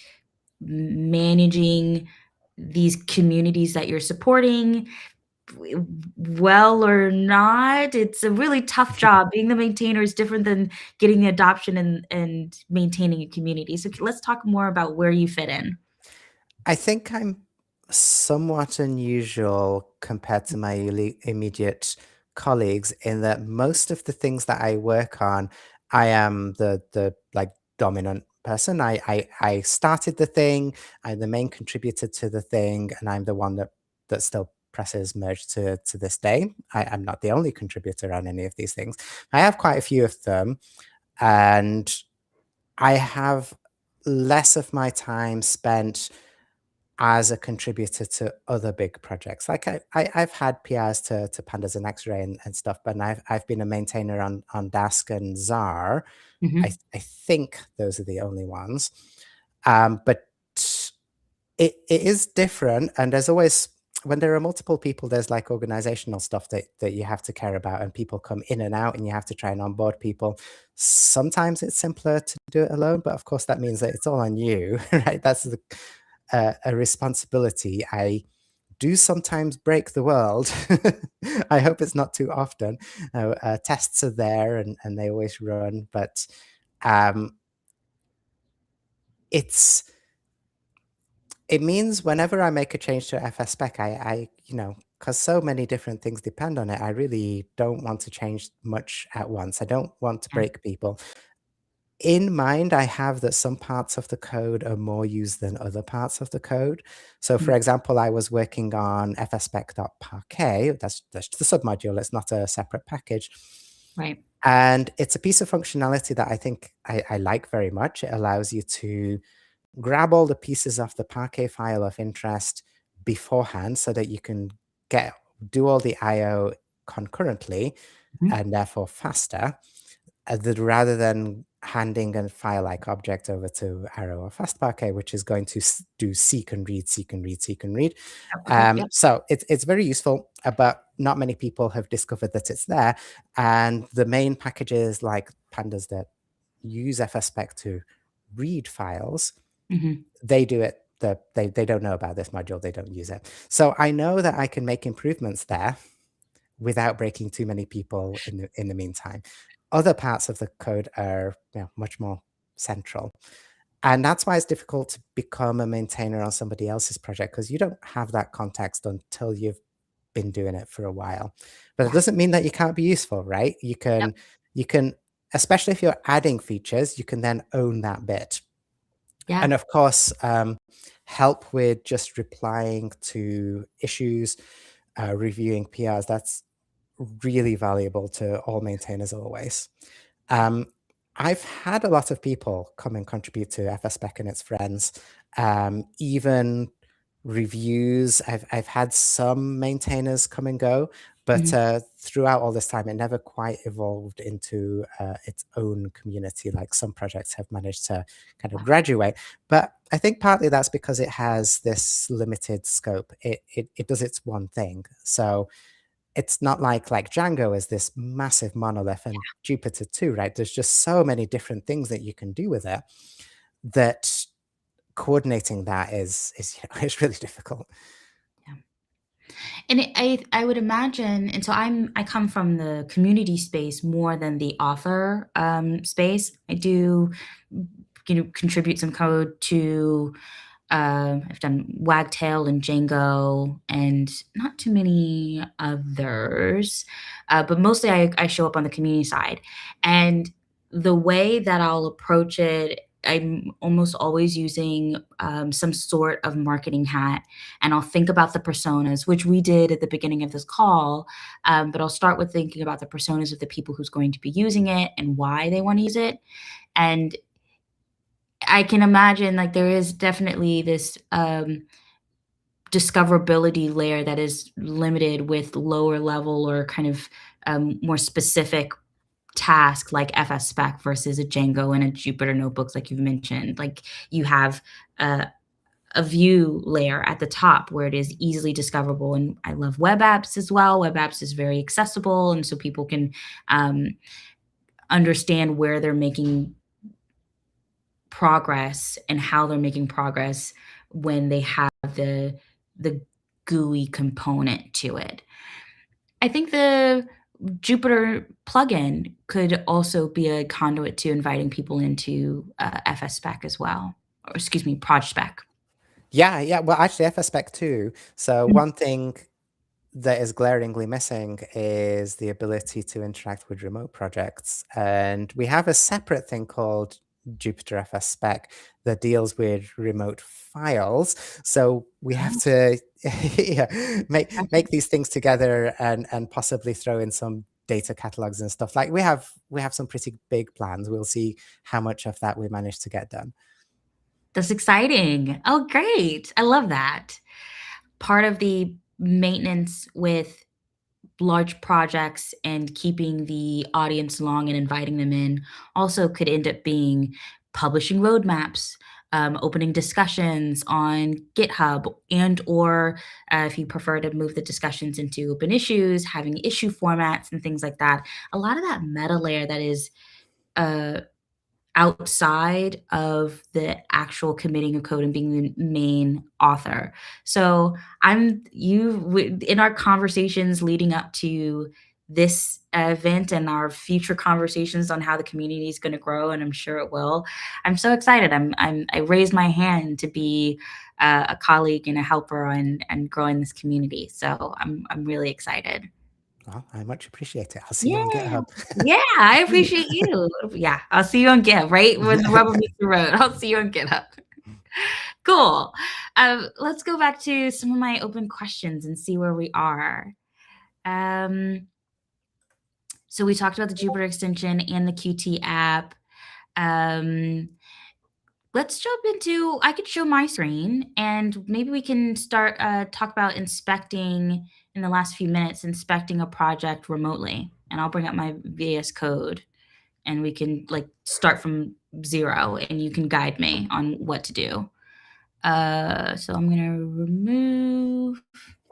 managing these communities that you're supporting, well or not? It's a really tough job. Being the maintainer is different than getting the adoption and maintaining a community. So let's talk more about where you fit in. I think I'm somewhat unusual compared to my immediate colleagues in that most of the things that I work on, I am the like dominant person. I started the thing, I'm the main contributor to the thing, and I'm the one that still presses merge to this day. I'm not the only contributor on any of these things. I have quite a few of them, and I have less of my time spent as a contributor to other big projects. Like I've had PRs to Pandas and X-Ray and stuff, but I've been a maintainer on Dask and Czar. Mhm. I think those are the only ones. But it is different, and there's always when there are multiple people, there's like organizational stuff that you have to care about, and people come in and out, and you have to try and onboard people. Sometimes it's simpler to do it alone, but of course that means that it's all on you, right? That's a responsibility. I do sometimes break the world. I hope it's not too often. Tests are there and they always run, but um, it's it means whenever I make a change to fsspec, because so many different things depend on it, I really don't want to change much at once. I don't want to Yeah. break people. In mind, I have that some parts of the code are more used than other parts of the code. So for Mm. example, I was working on fsspec.parquet. That's the submodule. It's not a separate package. Right. And it's a piece of functionality that I think I like very much. It allows you to grab all the pieces of the Parquet file of interest beforehand so that you can do all the IO concurrently Mhm. and therefore faster, rather than handing a file like object over to Arrow or FastParquet, which is going to do seek and read, seek and read, seek and read. Okay. Yep. So it's very useful, but not many people have discovered that it's there. And the main packages like pandas that use fsspec to read files, Mhm. they do it. They don't know about this module. They don't use it. So I know that I can make improvements there without breaking too many people in the meantime. Other parts of the code are much more central. And that's why it's difficult to become a maintainer on somebody else's project, because you don't have that context until you've been doing it for a while. But it Yeah. doesn't mean that you can't be useful, right? Yep. You can, especially if you're adding features, you can then own that bit. Yeah. And of course, help with just replying to issues, reviewing PRs. That's really valuable to all maintainers always. Um, I've had a lot of people come and contribute to fsspec and its friends, even reviews. I've had some maintainers come and go, but Mhm. throughout all this time, it never quite evolved into its own community like some projects have managed to kind of graduate. But I think partly that's because it has this limited scope. It does its one thing. So it's not like Django is this massive monolith, and Jupyter too, right? There's just so many different things that you can do with it that coordinating that is it's really difficult. Yeah. And I would imagine, and so I come from the community space more than the author space. I do, contribute some code to. I've done Wagtail and Django, and not too many others, but mostly I show up on the community side. And the way that I'll approach it, I'm almost always using some sort of marketing hat, and I'll think about the personas, which we did at the beginning of this call. But I'll start with thinking about the personas of the people who's going to be using it and why they want to use it. And I can imagine like there is definitely this discoverability layer that is limited with lower level or kind of more specific task like fsspec versus a Django and a Jupyter notebooks, like you've mentioned. Like you have a view layer at the top where it is easily discoverable. And I love web apps as well. Web apps is very accessible, and so people can understand where they're making progress and how they're making progress when they have the GUI component to it. I think the Jupyter plugin could also be a conduit to inviting people into fsspec as well, or excuse me, projspec. Yeah, yeah. Well, actually, fspec too. So Mhm. one thing that is glaringly missing is the ability to interact with remote projects. And we have a separate thing called Jupyter FS that deals with remote files. So we have Oh, to yeah, okay. make these things together and possibly throw in some data catalogs and stuff. Like we have some pretty big plans. We'll see how much of that we manage to get done. That's exciting. Oh, great. I love that. Part of the maintenance with large projects and keeping the audience long and inviting them in also could end up being publishing roadmaps, opening discussions on GitHub, and or if you prefer to move the discussions into open issues, having issue formats and things like that. A lot of that meta layer that is uh, outside of the actual committing of code and being the main author. So in our conversations leading up to this event and our future conversations on how the community is going to grow, and I'm sure it will. I'm so excited. I raised my hand to be a colleague and a helper and growing this community. So I'm really excited. Well, I much appreciate it. I'll see you on Yeah. GitHub. Yeah, I appreciate you. Yeah, I'll see you on GitHub, right? When the rubber meets the road, I'll see you on GitHub. Cool. Let's go back to some of my open questions and see where we are. So we talked about the Jupyter extension and the Qt app. Let's jump into, I could show my screen and maybe we can start talk about inspecting in the last few minutes, inspecting a project remotely. And I'll bring up my VS Code and we can like start from zero and you can guide me on what to do. So I'm gonna remove,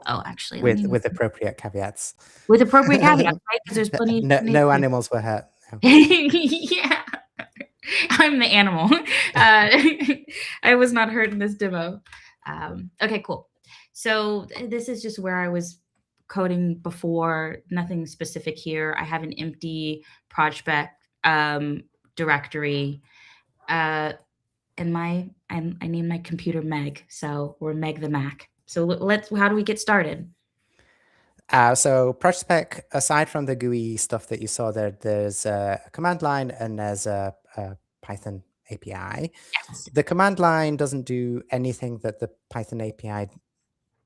oh, actually, let me, With appropriate caveats. with appropriate caveats, right? Because there's plenty, No, plenty no to do. animals were hurt. No. Yeah. I'm the animal. I was not hurt in this demo. Okay, cool. So this is just where I was coding before, nothing specific here. I have an empty projspec directory. And I named my computer Meg, so we're Meg the Mac. So how do we get started? So projspec, aside from the GUI stuff that you saw there, there's a command line and there's a Python API. Yes. The command line doesn't do anything that the Python API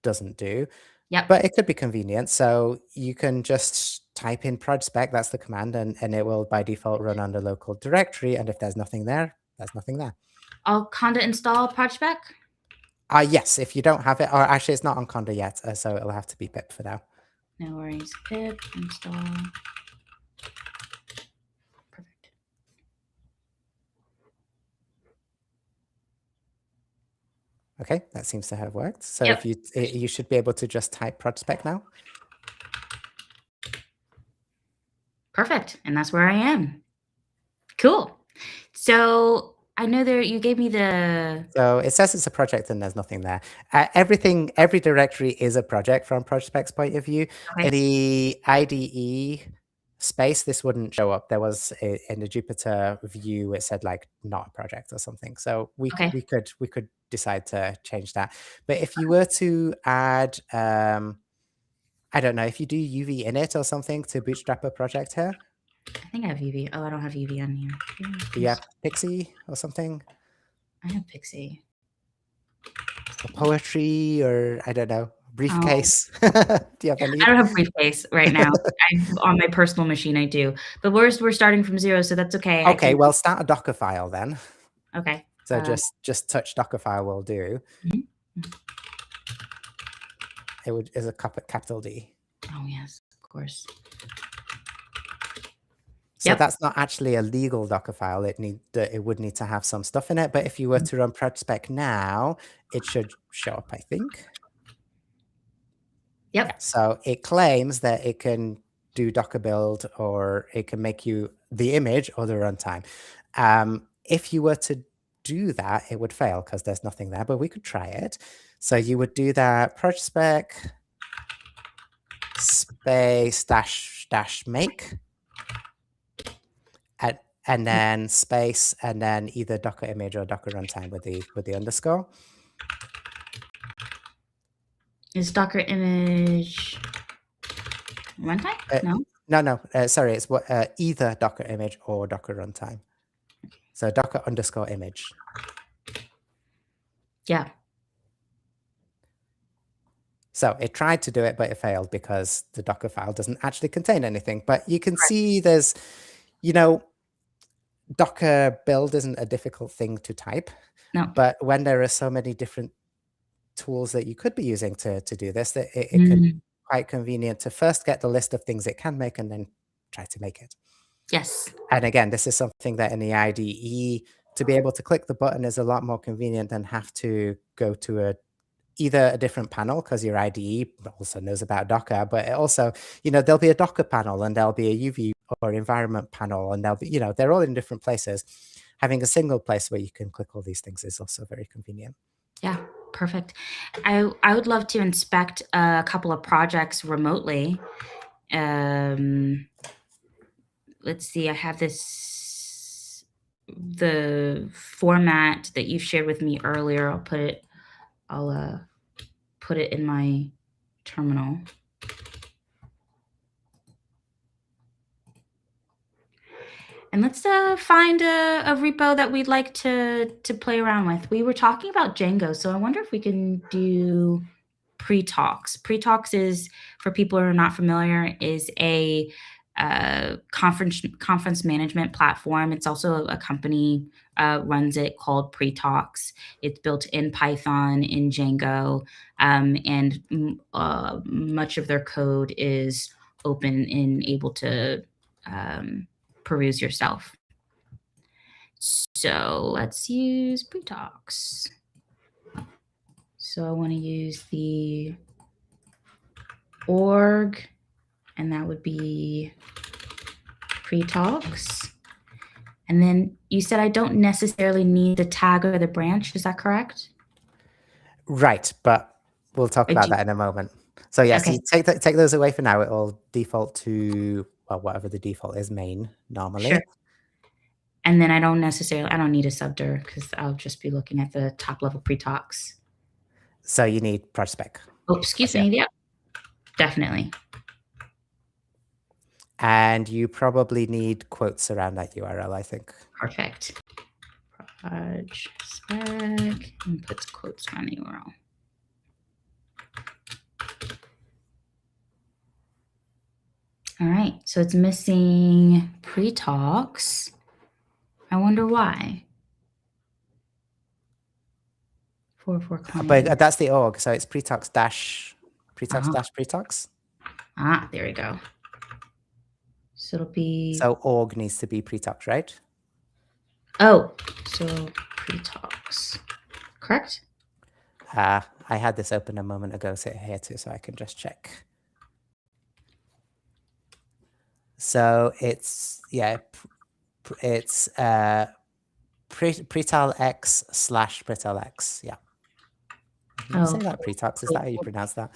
doesn't do, Yep. but it could be convenient. So you can just type in projspec, that's the command, and it will by default run on the local directory. And if there's nothing there, there's nothing there. I'll conda install projspec. Yes, if you don't have it, or actually it's not on conda yet, so it'll have to be pip for now. No worries. Pip install. Perfect. Okay, that seems to have worked. So Yep. if you should be able to just type projspec now. Perfect. And that's where I am. Cool. So I know you gave me the... So it says it's a project and there's nothing there. Every directory is a project from projspec's point of view. Okay. In the IDE space, this wouldn't show up. There was in the Jupyter view, it said like not a project or something. So we could decide to change that. But if you were to add, I don't know, if you do UV init or something to bootstrap a project here. I think I have UV. Oh, I don't have UV on here. Do you have Pixi or something? I have Pixi. Or poetry, or I don't know, briefcase. Oh. Do you have any? I don't have briefcase right now. On my personal machine, I do. But we're starting from zero, so that's okay. Okay, well, start a Docker file then. Okay. So just touch Docker file will do. Mm-hmm. It is a capital D. Oh yes, of course. So that's not actually a legal Docker file. It would need to have some stuff in it. But if you were to run projspec now, it should show up, I think. Yep. Yeah, so it claims that it can do Docker build, or it can make you the image or the runtime. If you were to do that, it would fail because there's nothing there, but we could try it. So you would do that projspec space dash make. And then space, and then either Docker image or Docker runtime with the underscore. Is Docker image runtime? No. Sorry, it's either Docker image or Docker runtime. So Docker underscore image. Yeah. So it tried to do it, but it failed because the Docker file doesn't actually contain anything. But you can see there's, Docker build isn't a difficult thing to type. No. But when there are so many different tools that you could be using to do this, that it can be quite convenient to first get the list of things it can make and then try to make it. Yes. And again, this is something that in the IDE to be able to click the button is a lot more convenient than have to go to either a different panel, because your IDE also knows about Docker, but it also, there'll be a Docker panel and there'll be a UV or environment panel, and there'll be, they're all in different places. Having a single place where you can click all these things is also very convenient. Yeah, perfect. I would love to inspect a couple of projects remotely. Let's see, I have the format that you shared with me earlier. I'll put it in my terminal. And let's find a repo that we'd like to play around with. We were talking about Django, so I wonder if we can do pre-talks. Pre-talks is, for people who are not familiar, is a conference management platform. It's also a company runs it, called Pre-talks. It's built in Python, in Django, and much of their code is open and able to peruse yourself. So let's use Pre-talks. So I want to use the org, and that would be Pre-talks. And then you said I don't necessarily need the tag or the branch. Is that correct? Right, but we'll talk about that in a moment. So yes, Okay. you take those away for now. It will default to, well, whatever the default is, main normally. Sure. And then I don't need a subdir because I'll just be looking at the top level Pre-talks. So you need projspec. Oh, excuse me. Yeah, definitely. And you probably need quotes around that URL, I think. Perfect. Projspec and puts quotes around the URL. All right, so it's missing Pre-talks. I wonder why. But that's the org, so it's pre-talks dash pre-talks. Ah, there we go. So it'll be. So org needs to be pre-talks, right? Oh, so Pre-talks, correct? I had this open a moment ago, so here too, so I can just check. So it's it's pretal x / pretal x. Yeah. Did you say that pre-talks? Is that how you pronounce that?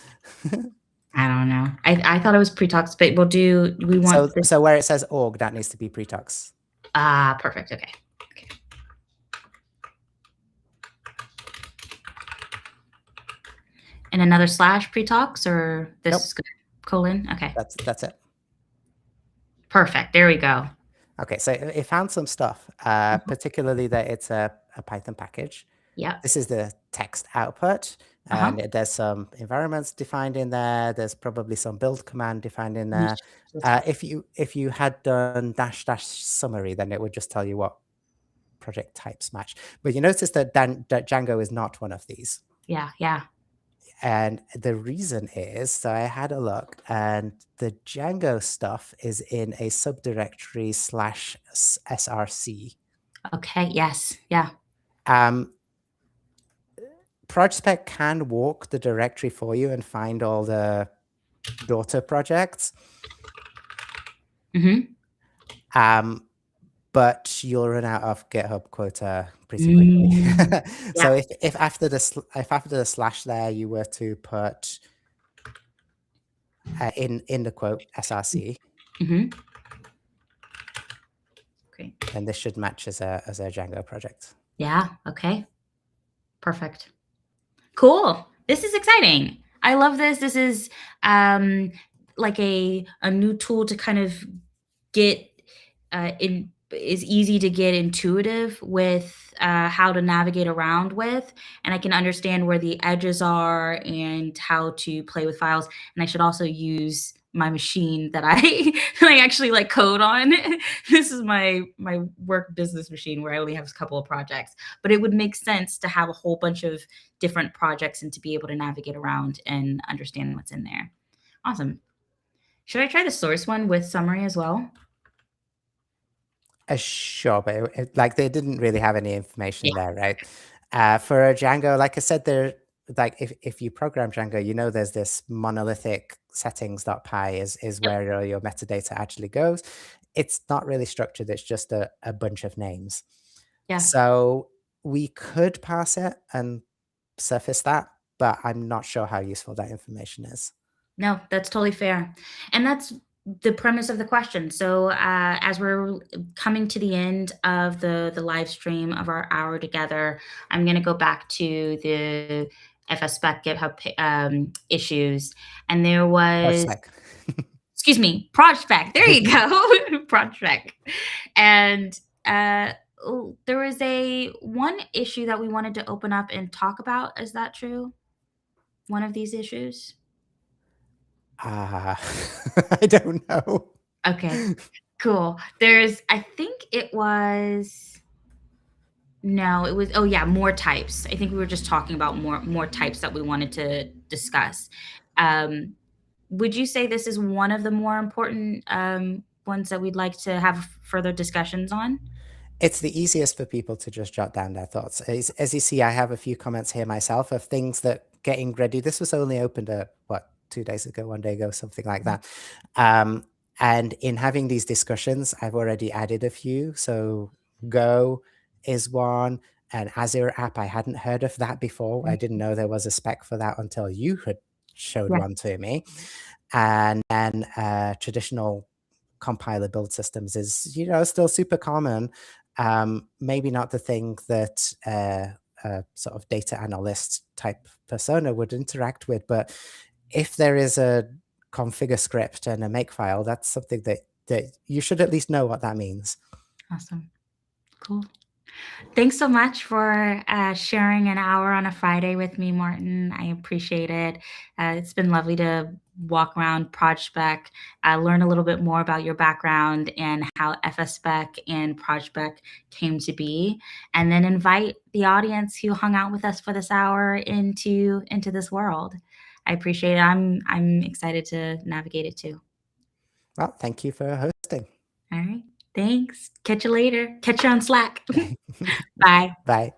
I don't know. I thought it was Pre-talks, but we want. So where it says org, that needs to be pre-talks. Ah, perfect. Okay. And another / Pre-talks, or this Nope. is good. Colon. Okay. That's it. Perfect. There we go. Okay, so it found some stuff, particularly that it's a Python package. Yeah. This is the text output, and there's some environments defined in there. There's probably some build command defined in there. If you had done -- summary, then it would just tell you what project types match. But you notice that Django is not one of these. Yeah. And the reason is, so I had a look, and the Django stuff is in a subdirectory /src. Okay. Yes. Yeah. Projspec can walk the directory for you and find all the daughter projects. But you'll run out of GitHub quota pretty quickly. So if after the slash there you were to put in the quote src, Great. then this should match as a Django project. Yeah. Okay. Perfect. Cool. This is exciting. I love this. This is like a new tool to kind of get is easy to get intuitive with how to navigate around with, and I can understand where the edges are and how to play with files. And I should also use my machine that I actually like code on. This is my work business machine where I only have a couple of projects, but it would make sense to have a whole bunch of different projects and to be able to navigate around and understand what's in there. Awesome. Should I try the source one with summary as well? Sure, but like they didn't really have any information Yeah. there, right? For Django, like I said, there like if you program Django, you know there's this monolithic settings.py is Yep. where all your metadata actually goes. It's not really structured, it's just a bunch of names. Yeah. So we could parse it and surface that, but I'm not sure how useful that information is. No, that's totally fair. And that's the premise of the question. So, as we're coming to the end of the live stream of our hour together, I'm going to go back to the fsspec GitHub issues, and there was, Projspec. excuse me, projspec. There you go, projspec, and there was a one issue that we wanted to open up and talk about. Is that true? One of these issues? Ah, I don't know. Okay, cool. There's I think it was no, it was oh yeah, more types. I think we were just talking about more types that we wanted to discuss. Um, would you say this is one of the more important ones that we'd like to have further discussions on? It's the easiest for people to just jot down their thoughts. As you see, I have a few comments here myself of things that getting ready. This was only opened what, 2 days ago, one day ago, something like Mhm. that. Um, and in having these discussions, I've already added a few. So Go is one, an Azure app. I hadn't heard of that before. I didn't know there was a spec for that until you had showed Yeah, one to me. And then traditional compiler build systems is, still super common. Maybe not the thing that a sort of data analyst type persona would interact with, but if there is a configure script and a makefile, that's something that you should at least know what that means. awesome. Cool. Thanks so much for sharing an hour on a Friday with me, Martin. I appreciate it. It's been lovely to walk around ProjSpec, learn a little bit more about your background and how fsspec and ProjSpec came to be, and then invite the audience who hung out with us for this hour into this world. I appreciate it. I'm excited to navigate it too. Well, thank you for hosting. All right. Thanks. Catch you later. Catch you on Slack. Bye. Bye.